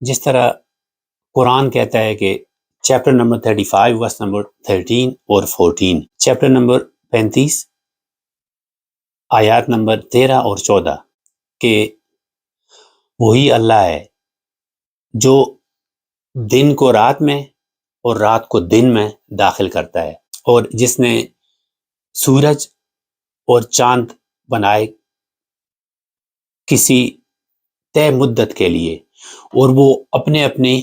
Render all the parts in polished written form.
جس طرح قرآن کہتا ہے کہ چیپٹر نمبر 35 ورس نمبر 13 اور 14، چیپٹر نمبر 35 آیات نمبر 13 اور 14 کہ وہی اللہ ہے جو دن کو رات میں اور رات کو دن میں داخل کرتا ہے، اور جس نے سورج اور چاند بنائے کسی طے مدت کے لیے، اور وہ اپنے اپنے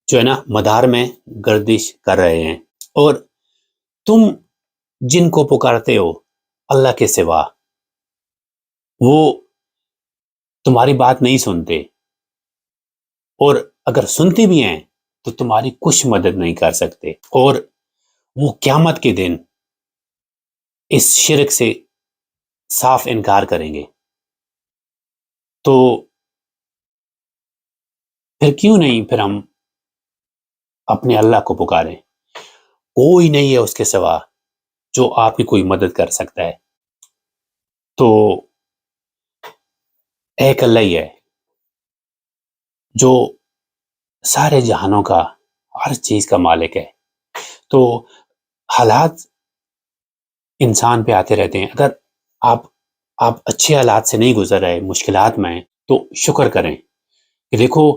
جو ہے نا مدار میں گردش کر رہے ہیں، اور تم جن کو پکارتے ہو اللہ کے سوا وہ تمہاری بات نہیں سنتے، اور اگر سنتے بھی ہیں تو تمہاری کچھ مدد نہیں کر سکتے، اور وہ قیامت کے دن اس شرک سے صاف انکار کریں گے۔ تو پھر کیوں نہیں پھر ہم اپنے اللہ کو پکاریں؟ کوئی نہیں ہے اس کے سوا جو آپ کی کوئی مدد کر سکتا ہے، تو ایک اللہ ہی ہے جو سارے جہانوں کا ہر چیز کا مالک ہے۔ تو حالات انسان پہ آتے رہتے ہیں، اگر آپ اچھے حالات سے نہیں گزر رہے، مشکلات میں ہیں، تو شکر کریں کہ دیکھو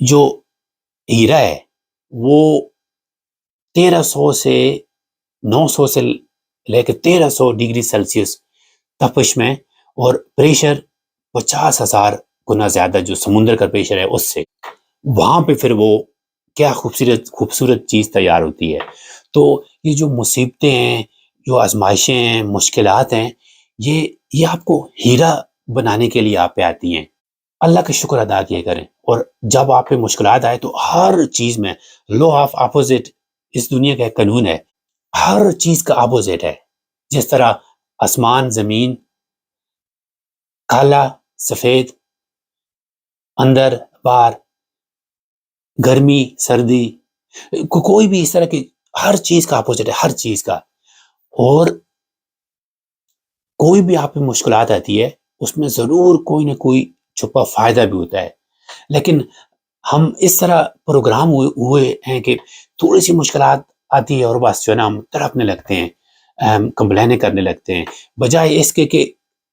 جو ہیرا ہے وہ 1300 سے 900 سے لے کے 1300 ڈگری سیلسیس تپش میں، اور پریشر 50,000 گنا زیادہ جو سمندر کا پریشر ہے اس سے، وہاں پہ پھر وہ کیا خوبصورت چیز تیار ہوتی ہے۔ تو یہ جو مصیبتیں ہیں، جو آزمائشیں ہیں، مشکلات ہیں، یہ آپ کو ہیرا بنانے کے لیے آپ پہ آتی ہیں۔ اللہ کا شکر ادا کیا کریں، اور جب آپ پہ مشکلات آئے تو ہر چیز میں لا آف اپوزٹ، اس دنیا کا ایک قانون ہے، ہر چیز کا اپوزٹ ہے۔ جس طرح آسمان، زمین، کالا، سفید، اندر باہر، گرمی، سردی، کوئی بھی اس طرح کی ہر چیز کا اپوزٹ ہے، ہر چیز کا۔ اور کوئی بھی آپ پہ مشکلات آتی ہے اس میں ضرور کوئی نہ کوئی چھپا فائدہ بھی ہوتا ہے، لیکن ہم اس طرح پروگرام ہوئے ہیں کہ تھوڑی سی مشکلات آتی ہے اور بس جو ہے نا ہم تڑپنے لگتے ہیں، کمپلینیں کرنے لگتے ہیں، بجائے اس کے کہ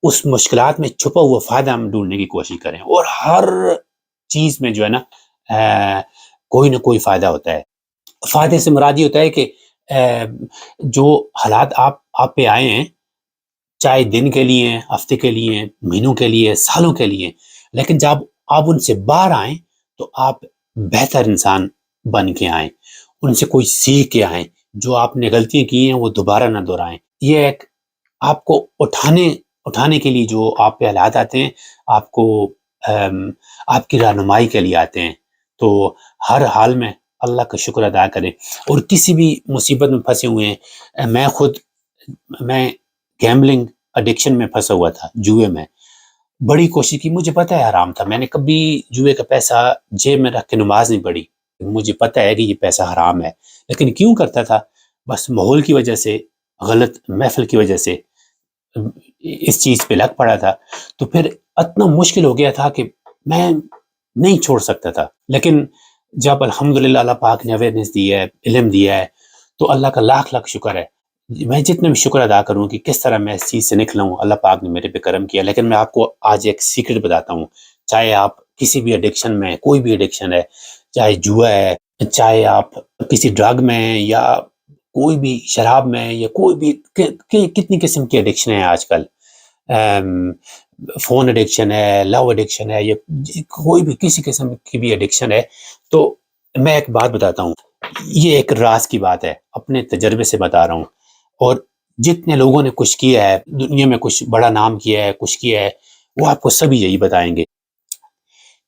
اس مشکلات میں چھپا ہوا فائدہ ہم ڈھونڈنے کی کوشش کریں۔ اور ہر چیز میں جو ہے نا کوئی نہ کوئی فائدہ ہوتا ہے۔ فائدے سے مراد یہ ہوتا ہے کہ جو حالات آپ پہ آئے ہیں، چاہے دن کے لیے، ہفتے کے لیے، مہینوں کے لیے، سالوں کے لیے، لیکن جب آپ ان سے باہر آئیں تو آپ بہتر انسان بن کے آئیں، ان سے کوئی سیکھ کے آئیں، جو آپ نے غلطیاں کی ہیں وہ دوبارہ نہ دہرائیں۔ یہ ایک آپ کو اٹھانے کے لیے جو آپ پہ حالات آتے ہیں، آپ کو آپ کی رہنمائی کے لیے آتے ہیں۔ تو ہر حال میں اللہ کا شکر ادا کریں، اور کسی بھی مصیبت میں پھنسے ہوئے ہیں۔ میں گیمبلنگ ایڈکشن میں پھنسا ہوا تھا، جوئے میں بڑی کوشش کی، مجھے پتہ ہے حرام تھا، میں نے کبھی جوئے کا پیسہ جیب میں رکھ کے نماز نہیں پڑھی، مجھے پتہ ہے کہ یہ پیسہ حرام ہے، لیکن کیوں کرتا تھا؟ بس ماحول کی وجہ سے، غلط محفل کی وجہ سے اس چیز پہ لگ پڑا تھا۔ تو پھر اتنا مشکل ہو گیا تھا کہ میں نہیں چھوڑ سکتا تھا، لیکن جب الحمدللہ اللہ پاک نے اویئرنیس دی ہے، علم دیا ہے، تو اللہ کا لاکھ لاکھ شکر ہے۔ میں جتنے بھی شکر ادا کروں کہ کس طرح میں اس چیز سے نکلا ہوں، اللہ پاک نے میرے پہ کرم کیا۔ لیکن میں آپ کو آج ایک سیکرٹ بتاتا ہوں، چاہے آپ کسی بھی ایڈکشن میں، کوئی بھی ایڈکشن ہے، چاہے جوا ہے، چاہے آپ کسی ڈرگ میں ہیں، یا کوئی بھی شراب میں، یا کوئی بھی کتنی قسم کی ایڈکشن ہے آج کل، فون ایڈکشن ہے، لو ایڈکشن ہے، یا کوئی بھی کسی قسم کی بھی ایڈکشن ہے، تو میں ایک بات بتاتا ہوں، یہ ایک راز کی بات ہے، اپنے تجربے سے بتا رہا ہوں، اور جتنے لوگوں نے کچھ کیا ہے دنیا میں، کچھ بڑا نام کیا ہے، کچھ کیا ہے، وہ آپ کو سبھی یہی بتائیں گے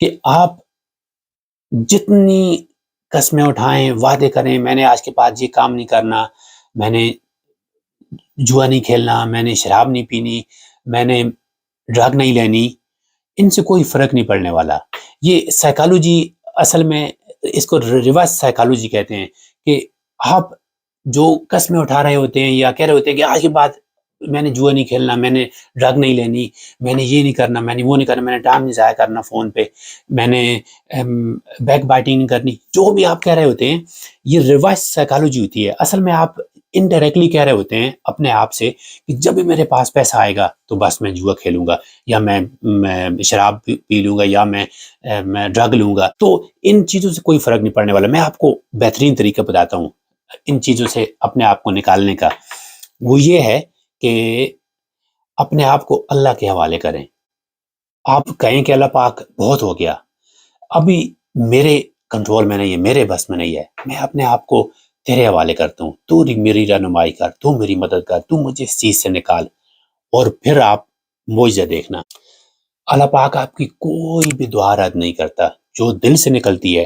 کہ آپ جتنی قسمیں اٹھائیں، وعدے کریں، میں نے آج کے بعد یہ کام نہیں کرنا، میں نے جوا نہیں کھیلنا، میں نے شراب نہیں پینی، میں نے ڈرگ نہیں لینی، ان سے کوئی فرق نہیں پڑنے والا۔ یہ سائیکالوجی، اصل میں اس کو ریورس سائیکالوجی کہتے ہیں، کہ آپ جو قسمیں اٹھا رہے ہوتے ہیں یا کہہ رہے ہوتے ہیں کہ آج کے بعد میں نے جوا نہیں کھیلنا، میں نے ڈرگ نہیں لینی، میں نے یہ نہیں کرنا، میں نے وہ نہیں کرنا، میں نے ٹائم نہیں ضائع کرنا فون پہ، میں نے بیک بائٹنگ نہیں کرنی، جو بھی آپ کہہ رہے ہوتے ہیں یہ ریورس سائیکالوجی ہوتی ہے. اصل میں آپ انڈائریکٹلی کہہ رہے ہوتے ہیں اپنے آپ سے کہ جب بھی میرے پاس پیسہ آئے گا تو بس میں جوا کھیلوں گا، یا میں شراب پی لوں گا، یا میں ڈرگ لوں گا. تو ان چیزوں سے کوئی فرق نہیں پڑنے والا. میں آپ کو بہترین طریقہ بتاتا ہوں ان چیزوں سے اپنے آپ کو نکالنے کا. وہ یہ ہے کہ اپنے آپ کو اللہ کے حوالے کریں. آپ کہیں کہ اللہ پاک بہت ہو گیا، ابھی میرے کنٹرول میں نہیں ہے، میرے بس میں نہیں ہے، میں اپنے آپ کو تیرے حوالے کرتا ہوں، تو میری رہنمائی کر، تو میری مدد کر، تو مجھے اس چیز سے نکال. اور پھر آپ معجزہ دیکھنا. اللہ پاک آپ کی کوئی بھی دعا رد نہیں کرتا جو دل سے نکلتی ہے،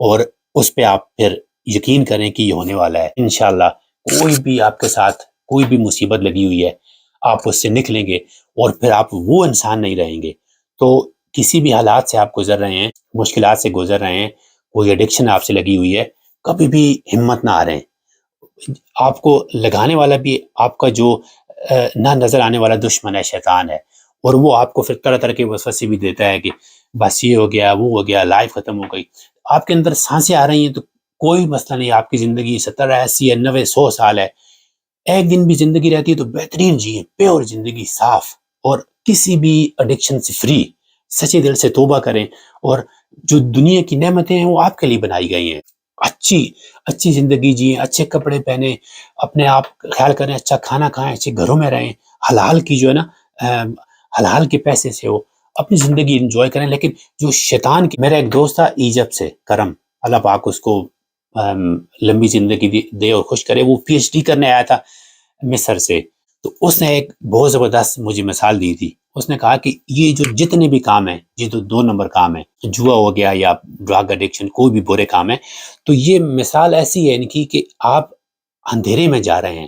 اور اس پہ آپ پھر یقین کریں کہ یہ ہونے والا ہے. انشاءاللہ کوئی بھی آپ کے ساتھ کوئی بھی مصیبت لگی ہوئی ہے، آپ اس سے نکلیں گے، اور پھر آپ وہ انسان نہیں رہیں گے. تو کسی بھی حالات سے آپ گزر رہے ہیں، مشکلات سے گزر رہے ہیں، کوئی ایڈکشن آپ سے لگی ہوئی ہے، کبھی بھی ہمت نہ ہاریں. آپ کو لگانے والا بھی آپ کا جو نہ نظر آنے والا دشمن ہے، شیطان ہے، اور وہ آپ کو پھر طرح طرح کے وسوسے بھی دیتا ہے کہ بس یہ ہو گیا، وہ ہو گیا، لائف ختم ہو گئی. آپ کے اندر سانسیں آ رہی ہیں تو کوئی مسئلہ نہیں. آپ کی زندگی 70 80 90 100 سال ہے، ایک دن بھی زندگی رہتی ہے تو بہترین جیئیں، پیور زندگی، صاف، اور کسی بھی ایڈکشن سے فری. سچے دل سے توبہ کریں، اور جو دنیا کی نعمتیں ہیں وہ آپ کے لیے بنائی گئی ہیں. اچھی زندگی جئیں، اچھے کپڑے پہنیں، اپنے آپ خیال کریں، اچھا کھانا کھائیں، اچھے گھروں میں رہیں، حلال کی جو ہے نا حلال کے پیسے سے ہو اپنی زندگی انجوائے کریں. لیکن جو شیطان کی، میرا ایک دوست تھا ایجپٹ سے، کرم، اللہ پاک اس کو لمبی زندگی دے اور خوش کرے. وہ پی ایچ ڈی کرنے آیا تھا مصر سے. تو اس نے ایک بہت زبردست مجھے مثال دی تھی. اس نے کہا کہ یہ جو جتنے بھی کام ہیں، یہ جو 2 نمبر کام ہیں، جوا ہو گیا یا ڈرگ ایڈکشن، کوئی بھی برے کام ہے، تو یہ مثال ایسی ہے ان کی کہ آپ اندھیرے میں جا رہے ہیں،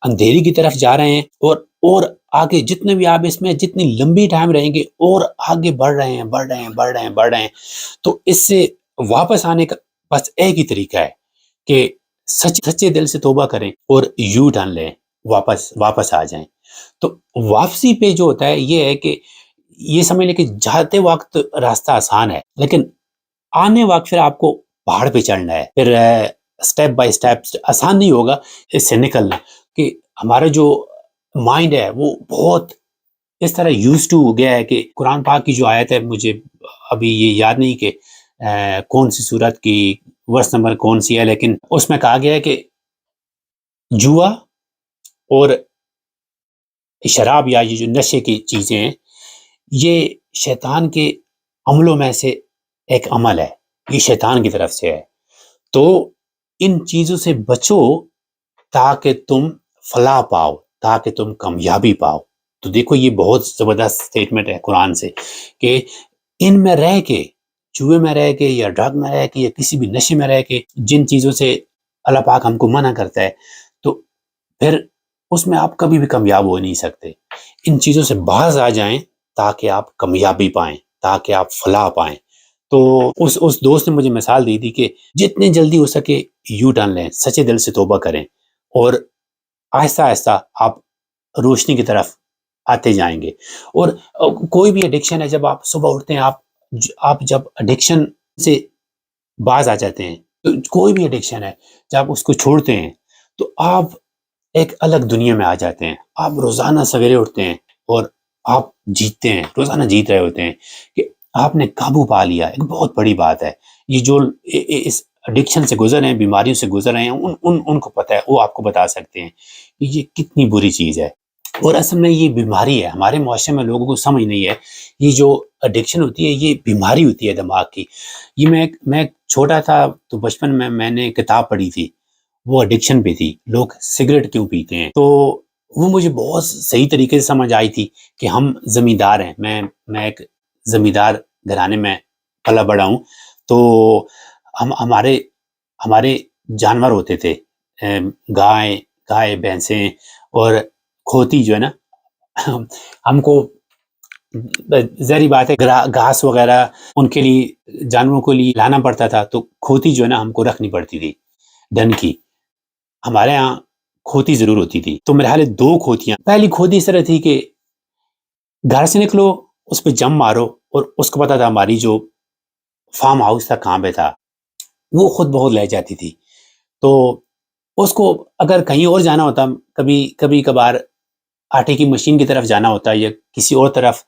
اندھیری کی طرف جا رہے ہیں، اور آگے جتنے بھی آپ اس میں جتنی لمبی ٹائم رہیں گے اور آگے بڑھ رہے ہیں. تو اس سے واپس آنے کا بس ایک ہی طریقہ ہے کہ سچے دل سے توبہ کریں اور یو ٹرن لیں، واپس آ جائیں. تو واپسی پہ جو ہوتا ہے یہ ہے کہ یہ سمجھ لیں کہ جاتے وقت راستہ آسان ہے، لیکن آنے وقت پھر آپ کو پہاڑ پہ چڑھنا ہے. پھر سٹیپ بائی سٹیپ آسان نہیں ہوگا اس سے نکلنا، کہ ہمارا جو مائنڈ ہے وہ بہت اس طرح یوز ٹو ہو گیا ہے کہ قرآن پاک کی جو آیت ہے، مجھے ابھی یہ یاد نہیں کہ کون سی سورت کی ورس نمبر کون سی ہے، لیکن اس میں کہا گیا ہے کہ جوا اور شراب یا یہ جو نشے کی چیزیں ہیں، یہ شیطان کے عملوں میں سے ایک عمل ہے، یہ شیطان کی طرف سے ہے. تو ان چیزوں سے بچو تاکہ تم فلاح پاؤ، تاکہ تم کامیابی پاؤ. تو دیکھو یہ بہت زبردست سٹیٹمنٹ ہے قرآن سے کہ ان میں رہ کے، جوئے میں رہ کے یا ڈرگ میں رہ کے یا کسی بھی نشے میں رہ کے، جن چیزوں سے اللہ پاک ہم کو منع کرتا ہے، تو پھر اس میں آپ کبھی بھی کامیاب ہو نہیں سکتے. ان چیزوں سے باز آ جائیں تاکہ آپ کامیابی پائیں، تاکہ آپ فلاح پائیں. تو اس دوست نے مجھے مثال دی تھی کہ جتنے جلدی ہو سکے یو ٹرن لیں، سچے دل سے توبہ کریں، اور آہستہ آہستہ آپ روشنی کی طرف آتے جائیں گے. اور کوئی بھی ایڈکشن ہے، جب آپ صبح اٹھتے ہیں، آپ جب ایڈکشن سے باز آ جاتے ہیں، تو کوئی بھی ایڈکشن ہے جب اس کو چھوڑتے ہیں تو آپ ایک الگ دنیا میں آ جاتے ہیں. آپ روزانہ سویرے اٹھتے ہیں اور آپ جیتتے ہیں، روزانہ جیت رہے ہوتے ہیں کہ آپ نے قابو پا لیا. ایک بہت بڑی بات ہے. یہ جو اس ایڈکشن سے گزر رہے ہیں، بیماریوں سے گزر رہے ہیں، ان کو پتہ ہے، وہ آپ کو بتا سکتے ہیں کہ یہ کتنی بری چیز ہے. اور اصل میں یہ بیماری ہے، ہمارے معاشرے میں لوگوں کو سمجھ نہیں ہے. یہ جو ایڈکشن ہوتی ہے یہ بیماری ہوتی ہے دماغ کی. یہ میں چھوٹا تھا تو بچپن میں نے کتاب پڑھی تھی، وہ ایڈکشن پہ تھی، لوگ سگریٹ کیوں پیتے ہیں. تو وہ مجھے بہت صحیح طریقے سے سمجھ آئی تھی کہ ہم زمیندار ہیں. میں ایک زمیندار گھرانے میں پلا بڑا ہوں. تو ہمارے جانور ہوتے تھے، گائے بھینسیں اور کھوتی جو ہے نا، ہم کو ظاہری بات ہے گھاس وغیرہ ان کے لیے، جانوروں کے لیے لانا پڑتا تھا. تو کھوتی جو ہے نا ہم کو رکھنی پڑتی تھی ڈن کی. ہمارے ہاں کھوتی ضرور ہوتی تھی. تو میرے حال 2 کھوتیاں. پہلی کھوتی اس طرح تھی کہ گھر سے نکلو, اس پہ جم مارو, اور اس کو پتا تھا ہماری جو فارم ہاؤس تھا کہاں پہ تھا, وہ خود بہت لے جاتی تھی. تو اس کو اگر کہیں اور جانا ہوتا, کبھی کبھار آٹے کی مشین کی طرف جانا ہوتا یا کسی اور طرف,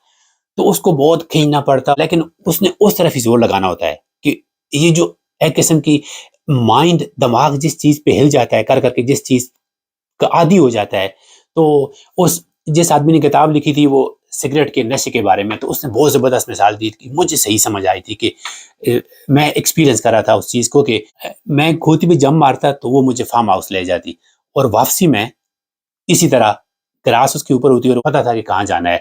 تو اس کو بہت کھینچنا پڑتا, لیکن اس نے اس طرف ہی زور لگانا ہوتا ہے کہ یہ جو ایک قسم کی مائنڈ, دماغ جس چیز پہ ہل جاتا ہے کر کر کے, جس چیز کا عادی ہو جاتا ہے. تو جس آدمی نے کتاب لکھی تھی وہ سگریٹ کے نشے کے بارے میں, تو اس نے بہت زبردست مثال دی کہ مجھے صحیح سمجھ آئی تھی کہ میں ایکسپیرینس کر رہا تھا اس چیز کو کہ میں کھوتی پہ جم مارتا تو وہ مجھے فارم ہاؤس لے جاتی, اور واپسی میں اسی طرح گراس اس کے اوپر ہوتی اور پتا تھا کہ کہاں جانا ہے,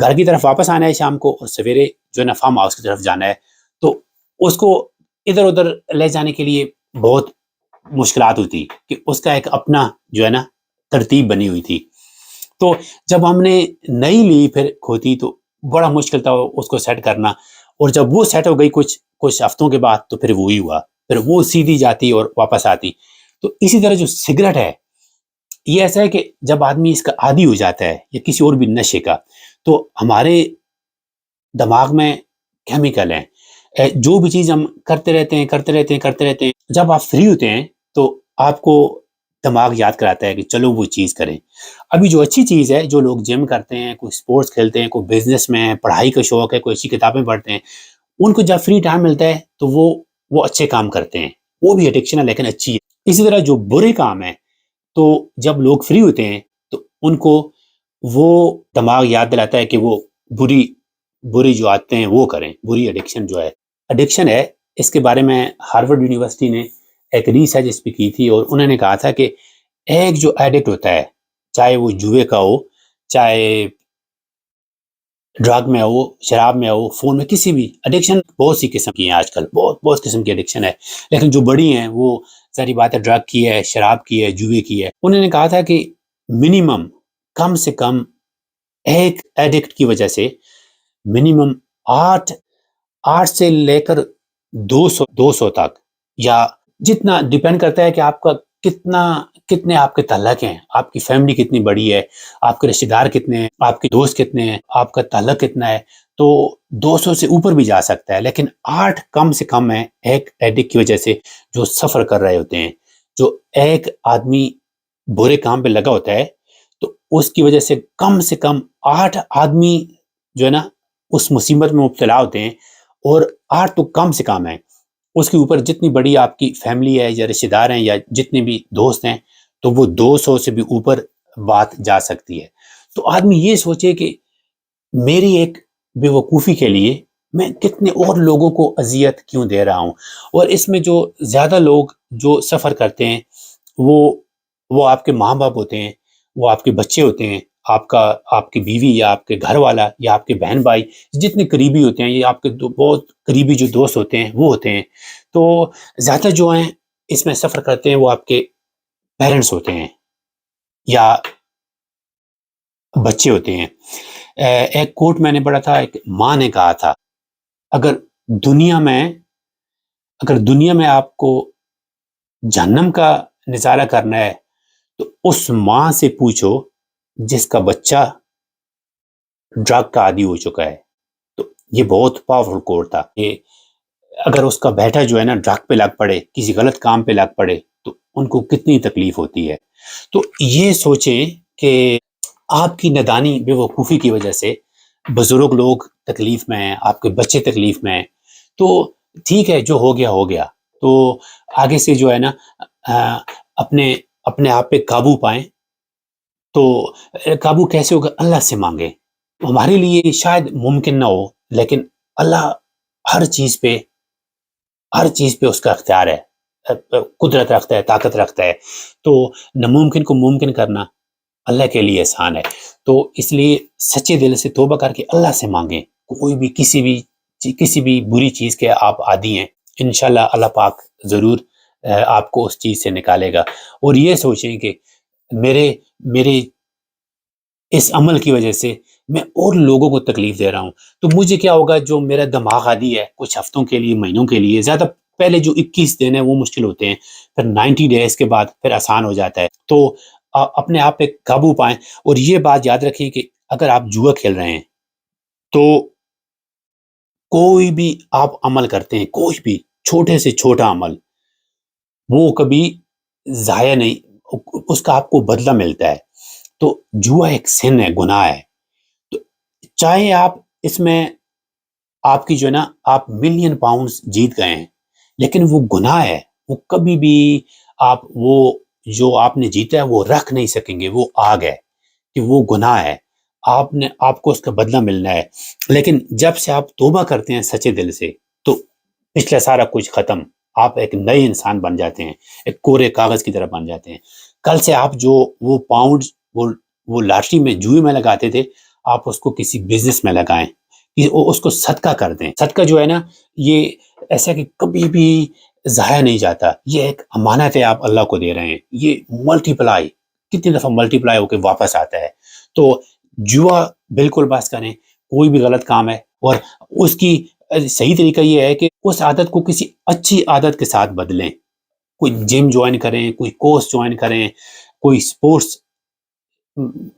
گھر کی طرف واپس آنا ہے شام کو, اور سویرے جو ہے نا فارم ہاؤس کی طرف جانا ہے. تو اس کو ادھر ادھر لے جانے کے لیے بہت مشکلات ہوتی کہ اس کا ایک اپنا جو ہے نا ترتیب بنی ہوئی تھی. تو جب ہم نے نئی لی پھر کھوتی, تو بڑا مشکل تھا اس کو سیٹ کرنا, اور جب وہ سیٹ ہو گئی کچھ ہفتوں کے بعد, تو پھر وہی ہوا, پھر وہ سیدھی جاتی اور واپس آتی. تو اسی طرح جو سگریٹ ہے, یہ ایسا ہے کہ جب آدمی اس کا عادی ہو جاتا ہے یا کسی اور بھی نشے کا, تو ہمارے دماغ میں کیمیکل ہیں, جو بھی چیز ہم کرتے رہتے ہیں, جب آپ فری ہوتے ہیں تو آپ کو دماغ یاد کراتا ہے کہ چلو وہ چیز کریں. ابھی جو اچھی چیز ہے, جو لوگ جم کرتے ہیں, کوئی سپورٹس کھیلتے ہیں, کوئی بزنس میں پڑھائی کا شوق ہے, کوئی اچھی کتابیں پڑھتے ہیں, ان کو جب فری ٹائم ملتا ہے تو وہ اچھے کام کرتے ہیں. وہ بھی ایڈکشن ہے لیکن اچھی ہے. اسی طرح جو برے کام ہے, تو جب لوگ فری ہوتے ہیں تو ان کو وہ دماغ یاد دلاتا ہے کہ وہ بری جو عادتیں ہیں وہ کریں. بری ایڈکشن جو ہے, ایڈکشن ہے, اس کے بارے میں ہارورڈ یونیورسٹی نے ایک ریسرچ اس پہ کی تھی, اور انہوں نے کہا تھا کہ ایک جو ایڈکٹ ہوتا ہے, چاہے وہ جوئے کا ہو, چاہے ڈرگ میں ہو, شراب میں ہو, فون میں, کسی بھی ایڈکشن بہت سی قسم کی ہیں آج کل, بہت قسم کی ایڈکشن ہے, لیکن جو بڑی ہیں وہ ساری بات ہے ڈرگ کی ہے, شراب کی ہے, جوئے کی ہے. انہوں نے کہا تھا کہ منیمم کم سے کم ایک ایڈکٹ کی وجہ سے منیمم 8 سے لے کر 200 تک, یا جتنا ڈیپینڈ کرتا ہے کہ آپ کا کتنے آپ کے تعلق ہیں, آپ کی فیملی کتنی بڑی ہے, آپ کے رشتے دار کتنے ہیں, آپ کے دوست کتنے ہیں, آپ کا تعلق کتنا ہے, تو 200 سے اوپر بھی جا سکتا ہے. لیکن 8 کم سے کم ہے ایک ایڈکٹ کی وجہ سے جو سفر کر رہے ہوتے ہیں. جو ایک آدمی برے کام پہ لگا ہوتا ہے, تو اس کی وجہ سے کم 8 آدمی جو ہے نا اس مصیبت میں مبتلا ہوتے ہیں, اور 8 تو کم سے کم ہیں. اس کے اوپر جتنی بڑی آپ کی فیملی ہے یا رشتے دار ہیں یا جتنے بھی دوست ہیں, تو وہ 200 سے بھی اوپر بات جا سکتی ہے. تو آدمی یہ سوچے کہ میری ایک بے وقوفی کے لیے میں کتنے اور لوگوں کو اذیت کیوں دے رہا ہوں. اور اس میں جو زیادہ لوگ جو سفر کرتے ہیں وہ آپ کے ماں باپ ہوتے ہیں, وہ آپ کے بچے ہوتے ہیں, آپ کی بیوی یا آپ کے گھر والا یا آپ کے بہن بھائی جتنے قریبی ہوتے ہیں, یا آپ کے بہت قریبی جو دوست ہوتے ہیں وہ ہوتے ہیں. تو زیادہ جو ہیں اس میں سفر کرتے ہیں وہ آپ کے پیرنٹس ہوتے ہیں یا بچے ہوتے ہیں. ایک کوٹ میں نے پڑھا تھا, ایک ماں نے کہا تھا, اگر دنیا میں آپ کو جہنم کا نظارہ کرنا ہے تو اس ماں سے پوچھو جس کا بچہ ڈرگ کا عادی ہو چکا ہے. تو یہ بہت پاورفل کوٹ تھا کہ اگر اس کا بیٹا جو ہے نا ڈرگ پہ لگ پڑے, کسی غلط کام پہ لگ پڑے, تو ان کو کتنی تکلیف ہوتی ہے. تو یہ سوچیں کہ آپ کی نادانی بے وقوفی کی وجہ سے بزرگ لوگ تکلیف میں ہیں, آپ کے بچے تکلیف میں ہیں. تو ٹھیک ہے, جو ہو گیا, تو آگے سے جو ہے نا اپنے آپ پہ قابو پائیں. تو قابو کیسے ہوگا؟ اللہ سے مانگیں. ہمارے لیے شاید ممکن نہ ہو, لیکن اللہ ہر چیز پہ اس کا اختیار ہے, قدرت رکھتا ہے, طاقت رکھتا ہے. تو ناممکن کو ممکن کرنا اللہ کے لیے آسان ہے. تو اس لیے سچے دل سے توبہ کر کے اللہ سے مانگیں. کوئی بھی کسی بھی بری چیز کے آپ عادی ہیں, انشاءاللہ اللہ پاک ضرور آپ کو اس چیز سے نکالے گا. اور یہ سوچیں کہ میرے اس عمل کی وجہ سے میں اور لوگوں کو تکلیف دے رہا ہوں, تو مجھے کیا ہوگا؟ جو میرا دماغ عادی ہے کچھ ہفتوں کے لیے, مہینوں کے لیے, زیادہ پہلے جو 21 دن ہے وہ مشکل ہوتے ہیں, پھر 90 ڈیز کے بعد پھر آسان ہو جاتا ہے. تو اپنے آپ پہ قابو پائیں. اور یہ بات یاد رکھیں کہ اگر آپ جوا کھیل رہے ہیں تو کوئی بھی آپ عمل کرتے ہیں، کوئی بھی چھوٹے سے چھوٹا عمل، وہ کبھی ضائع نہیں، اس کا آپ کو بدلہ ملتا ہے. تو جوا ایک سن ہے، گناہ ہے. تو چاہے آپ اس میں آپ کی جو ہے نا آپ ملین پاؤنڈز جیت گئے ہیں، لیکن وہ گناہ ہے. وہ کبھی بھی آپ وہ جو آپ نے جیتا ہے وہ رکھ نہیں سکیں گے. وہ آگ ہے کہ وہ گناہ ہے، آپ کو اس کا بدلہ ملنا ہے. لیکن جب سے آپ توبہ کرتے ہیں سچے دل سے، تو پچھلا سارا کچھ ختم. آپ ایک نئے انسان بن جاتے ہیں، ایک کورے کاغذ کی طرح بن جاتے ہیں. کل سے آپ جو وہ پاؤنڈ وہ لاٹری میں جوئے میں لگاتے تھے، آپ اس کو کسی بزنس میں لگائیں، اس کو صدقہ کر دیں. صدقہ جو ہے نا، یہ ایسا کہ کبھی بھی ضائع نہیں جاتا. یہ ایک امانت ہے، آپ اللہ کو دے رہے ہیں. یہ ملٹی پلائی کتنی دفعہ ملٹی پلائی ہو کے واپس آتا ہے. تو جوا بالکل بس کریں، کوئی بھی غلط کام ہے. اور اس کی صحیح طریقہ یہ ہے کہ اس عادت کو کسی اچھی عادت کے ساتھ بدلیں. کوئی جم جوائن کریں، کوئی کورس جوائن کریں، کوئی سپورٹس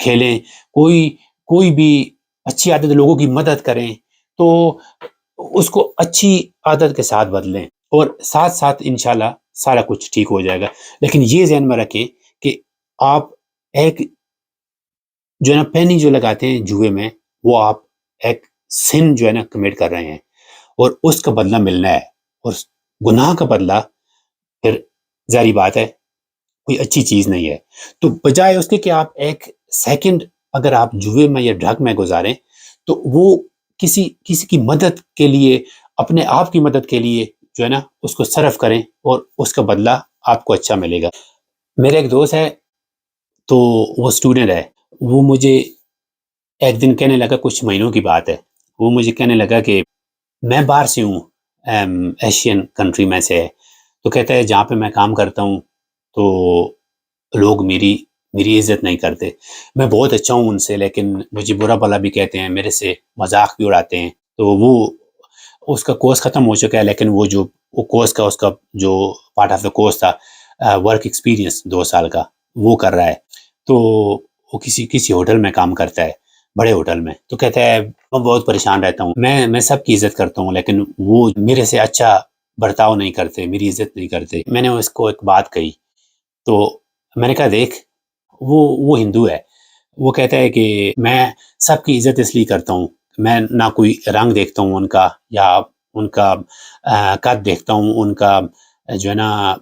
کھیلیں، کوئی بھی اچھی عادت، لوگوں کی مدد کریں. تو اس کو اچھی عادت کے ساتھ بدلیں، اور ساتھ ساتھ انشاءاللہ سارا کچھ ٹھیک ہو جائے گا. لیکن یہ ذہن میں رکھیں کہ آپ ایک جو ہے نا پینی جو لگاتے ہیں جوئے میں، وہ آپ ایک سن جو ہے نا کمٹ کر رہے ہیں، اور اس کا بدلہ ملنا ہے. اور گناہ کا بدلہ پھر ظاہری بات ہے کوئی اچھی چیز نہیں ہے. تو بجائے اس کے کہ آپ ایک سیکنڈ اگر آپ جوئے میں یا ڈرگ میں گزاریں، تو وہ کسی کی مدد کے لیے، اپنے آپ کی مدد کے لیے جو ہے نا اس کو صرف کریں، اور اس کا بدلہ آپ کو اچھا ملے گا. میرا ایک دوست ہے، تو وہ اسٹوڈنٹ ہے. وہ مجھے ایک دن کہنے لگا، کچھ مہینوں کی بات ہے، وہ مجھے کہنے لگا کہ میں باہر سے ہوں، ایشین کنٹری میں سے ہے. تو کہتا ہے جہاں پہ میں کام کرتا ہوں تو لوگ میری عزت نہیں کرتے. میں بہت اچھا ہوں ان سے، لیکن مجھے برا بھلا بھی کہتے ہیں، میرے سے مذاق بھی اڑاتے ہیں. تو وہ اس کا کورس ختم ہو چکا ہے، لیکن وہ کورس کا اس کا جو پارٹ آف دا کورس تھا، ورک ایکسپیرینس 2 سال کا، وہ کر رہا ہے. تو وہ کسی ہوٹل میں کام کرتا ہے، بڑے ہوٹل میں. تو کہتا ہے میں بہت پریشان رہتا ہوں، میں سب کی عزت کرتا ہوں، لیکن وہ میرے سے اچھا برتاؤ نہیں کرتے، میری عزت نہیں کرتے. میں نے اس کو ایک بات کہی، تو میں نے کہا دیکھ، وہ ہندو ہے. وہ کہتا ہے کہ میں سب کی عزت اس لیے کرتا ہوں، میں نہ کوئی رنگ دیکھتا ہوں ان کا، یا ان کا قد دیکھتا ہوں، ان کا جو ہے نا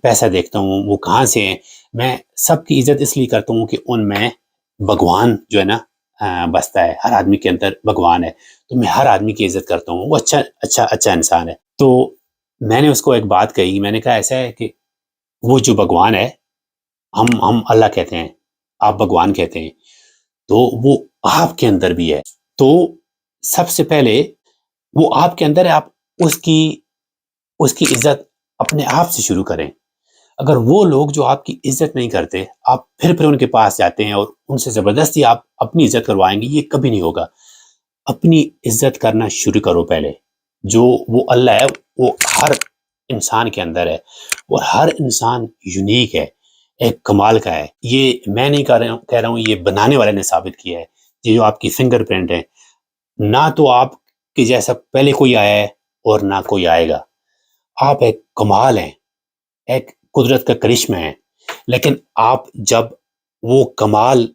پیسہ دیکھتا ہوں وہ کہاں سے ہیں. میں سب کی عزت اس لیے کرتا ہوں کہ ان میں بھگوان جو ہے نا بستا ہے. ہر آدمی کے اندر بھگوان ہے، تو میں ہر آدمی کی عزت کرتا ہوں. وہ اچھا انسان ہے. تو میں نے اس کو ایک بات کہی، میں نے کہا ایسا ہے کہ وہ جو بھگوان ہے، ہم اللہ کہتے ہیں، آپ بھگوان کہتے ہیں، تو وہ آپ کے اندر بھی ہے. تو سب سے پہلے وہ آپ کے اندر ہے، آپ اس کی عزت اپنے آپ سے شروع کریں. اگر وہ لوگ جو آپ کی عزت نہیں کرتے، آپ پھر ان کے پاس جاتے ہیں اور ان سے زبردستی آپ اپنی عزت کروائیں گے، یہ کبھی نہیں ہوگا. اپنی عزت کرنا شروع کرو پہلے. جو وہ اللہ ہے وہ ہر انسان کے اندر ہے، اور ہر انسان یونیک ہے، ایک کمال کا ہے. یہ میں نہیں کہہ رہا ہوں، یہ بنانے والے نے ثابت کیا ہے. یہ جو آپ کی فنگر پرنٹ ہے، نہ تو آپ کے جیسا پہلے کوئی آیا ہے اور نہ کوئی آئے گا. آپ ایک کمال ہیں، ایک قدرت کا کرشمہ ہے. لیکن آپ جب وہ کمال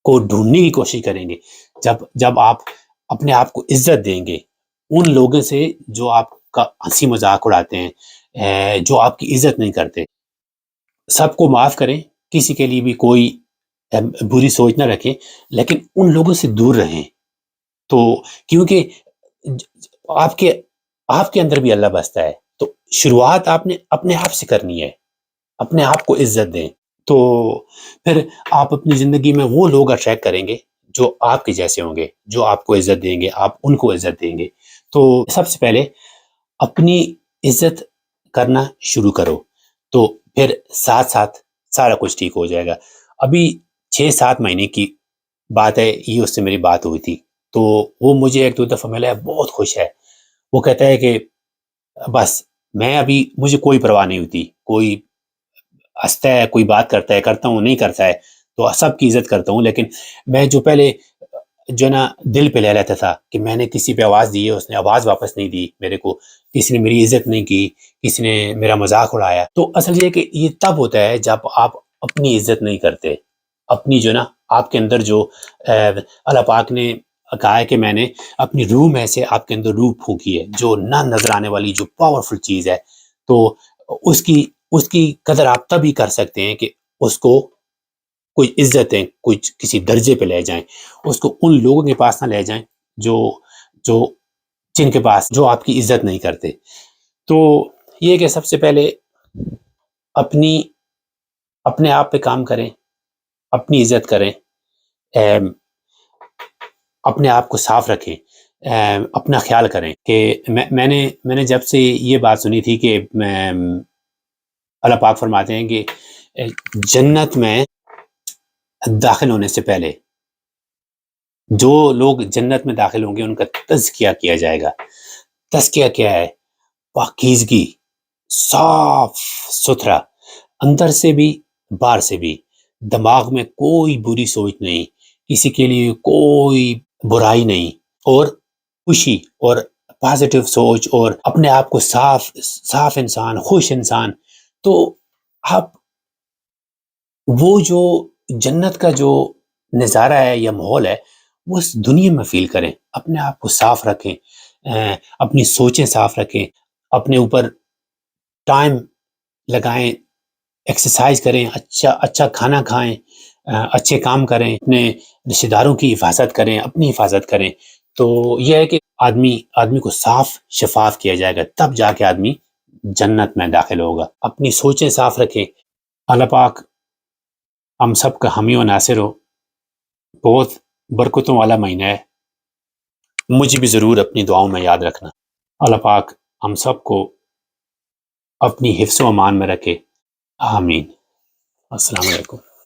کو ڈھونڈنے کی کوشش کریں گے، جب آپ اپنے آپ کو عزت دیں گے ان لوگوں سے جو آپ کا ہنسی مذاق اڑاتے ہیں، جو آپ کی عزت نہیں کرتے، سب کو معاف کریں، کسی کے لیے بھی کوئی بری سوچ نہ رکھیں، لیکن ان لوگوں سے دور رہیں. تو کیونکہ آپ کے اندر بھی اللہ بستا ہے. تو شروعات آپ نے اپنے آپ سے کرنی ہے، اپنے آپ کو عزت دیں. تو پھر آپ اپنی زندگی میں وہ لوگ اٹریکٹ کریں گے جو آپ کے جیسے ہوں گے، جو آپ کو عزت دیں گے، آپ ان کو عزت دیں گے. تو سب سے پہلے اپنی عزت کرنا شروع کرو، تو پھر ساتھ ساتھ سارا کچھ ٹھیک ہو جائے گا. ابھی 6-7 مہینے کی بات ہے، یہ اس سے میری بات ہوئی تھی. تو وہ مجھے 1-2 دفعہ ملا ہے، بہت خوش ہے. وہ کہتا ہے کہ بس مجھے کوئی پرواہ نہیں ہوتی، کوئی ہنستا ہے، کوئی بات کرتا ہے، کرتا ہوں، نہیں کرتا ہے، تو سب کی عزت کرتا ہوں. لیکن میں جو پہلے جو نا دل پہ لے لیتا تھا کہ میں نے کسی پہ آواز دی ہے، اس نے آواز واپس نہیں دی میرے کو، کسی نے میری عزت نہیں کی، کسی نے میرا مذاق اڑایا. تو اصل یہ کہ یہ تب ہوتا ہے جب آپ اپنی عزت نہیں کرتے. اپنی جو نا آپ کے اندر جو اللہ پاک نے کہا ہے کہ میں نے اپنی روح میں سے آپ کے اندر روح پھونکی ہے، جو نہ نظر آنے والی جو پاورفل چیز ہے، تو اس کی قدر آپ تب ہی کر سکتے ہیں کہ اس کو کوئی عزتیں کوئی کسی درجے پہ لے جائیں. اس کو ان لوگوں کے پاس نہ لے جائیں جو جو جن کے پاس جو آپ کی عزت نہیں کرتے. تو یہ کہ سب سے پہلے اپنے آپ پہ کام کریں، اپنی عزت کریں، اپنے آپ کو صاف رکھیں، اپنا خیال کریں. کہ میں نے جب سے یہ بات سنی تھی کہ اللہ پاک فرماتے ہیں کہ جنت میں داخل ہونے سے پہلے جو لوگ جنت میں داخل ہوں گے ان کا تزکیہ کیا جائے گا. تزکیہ کیا ہے؟ پاکیزگی، صاف ستھرا، اندر سے بھی باہر سے بھی، دماغ میں کوئی بری سوچ نہیں، کسی کے لیے کوئی برائی نہیں، اور خوشی اور پازیٹیو سوچ، اور اپنے آپ کو صاف انسان، خوش انسان. تو آپ وہ جو جنت کا جو نظارہ ہے یا ماحول ہے وہ اس دنیا میں فیل کریں. اپنے آپ کو صاف رکھیں، اپنی سوچیں صاف رکھیں، اپنے اوپر ٹائم لگائیں، ایکسرسائز کریں، اچھا کھانا کھائیں، اچھے کام کریں، اپنے رشتہ داروں کی حفاظت کریں، اپنی حفاظت کریں. تو یہ ہے کہ آدمی کو صاف شفاف کیا جائے گا، تب جا کے آدمی جنت میں داخل ہوگا. اپنی سوچیں صاف رکھیں. اللہ پاک ہم سب کا حامی و ناصر ہو. بہت برکتوں والا مہینہ ہے، مجھے بھی ضرور اپنی دعاؤں میں یاد رکھنا. اللہ پاک ہم سب کو اپنی حفظ و امان میں رکھے. آمین. السلام علیکم.